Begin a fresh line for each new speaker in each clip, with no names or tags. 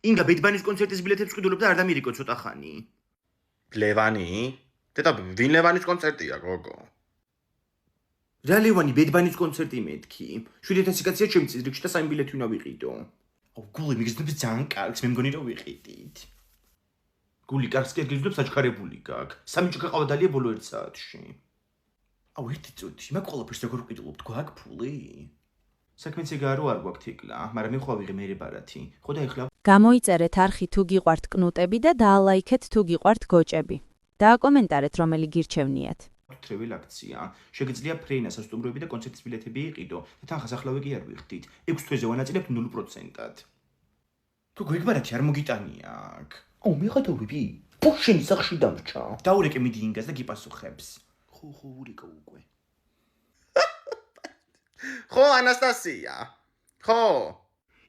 ინგა ბედბანის კონცერტის ბილეთებს ყიდულობდა არ დამირიკო ცოტა ხანი.
ლევანი? დედა ვინ ლევანის კონცერტია, გოგო?
რა ლევანი ბედბანის კონცერტი მეთქი. 7000 კაცია შემწის რიგში და 3 ბილეთი უნდა ვიყიდო. აუ გული მიგზნებს ძალიან კარგს, მე მგონი რომ ვიყიდით. გული კარგს კი გიძნებს აჩქარებული გაქვს. 3 ჭიქა ყავდალია ბოლო 1 საათში. აუ ერთი წუთი, მაგ ყველაფერს როგორ ვყიდულობთ, გვაქვს ფული? საქმეც ეგაა რომ არ გვაქვს თიკლა, მაგრამ მე ხო ავიღე მე ბარათი. ხო და ეხლა
გამოიწერეთ არხი თუ გიყვართ კნუტები და დაალაიქეთ თუ გიყვართ გოჭები. დააკომენტარეთ რომელი გირჩევნიათ.
ტრეველ აქცია. შეგიძლია ფრენა სასტუმროები და კონცერტის ბილეთები იყიდო და თანხას ახლავე კი არ ვიხდით. 6 თვეზე ვანაწილებთ 0%-ად. თუ გვიგბარათი არ მოგიტანია აქ. აუ მე ხათოვები. პუშენი სახში დამრჩა. დაურეკე მიდი ინგას და გიპასუხებს. ხო ურეკა უკვე.
ხო, ანასტასია. ხო.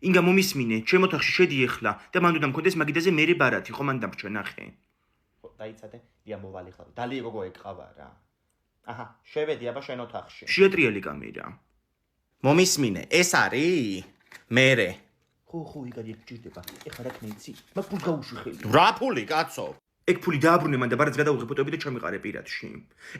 ინგა მომისმინე, ჩემ ოთახში შედი ეხლა და მან უნდა მქონდეს მაგიდაზე მე ბარათი, ხო მან დამრჩა ნახე.
ხო, დაიცადე, დია მოვალი ხარ. დალი გოგო ეკყავა რა. აჰა, შევედი აბა შენ ოთახში.
შეატრიალი კამერა.
მომისმინე, ეს არის მერე.
ხო, იგარი გჭირდება. ეხლა რა ქნეიცი? მაგ ფულს გაუშვი ხელი.
რა ფული, კაცო?
ეგ ფული დააბრუნე მან და ბარათს გადაუღე ფოტოები და ჩამიყარე პირადში.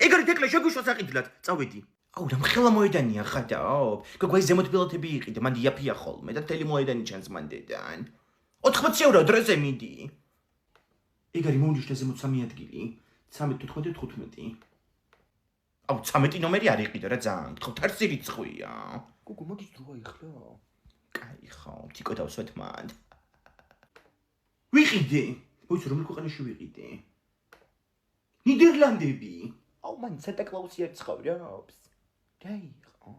ეგ არის დეკლე შეგვიშვა საყიდლად. წავედი. აუ რა მხელა მოედანია ხადაო. გოგვაი ზემოთ ბილეთები იყიდე, მან იაფია ხოლმე და მთელი მოედანი ჩანს მან დედან. 80 ევრო დროზე მიდი. ეგ არის მოუნიშნა ზემოთ 3 ადგილი. 13, 14, 15. აუ 13 ნომერი არ იყიდე რა ძალიან. ხო თარსი რიცხვია. გოგო მაგის დროა ეხლა. კაი ხო, თიკო დავსვეთ მან. ვიყიდე. მოიცი რომელ ქვეყანაში ვიყიდე? ნიდერლანდები. აუ მან სანტა კლაუსი არ ცხოვრობს. დაიხო.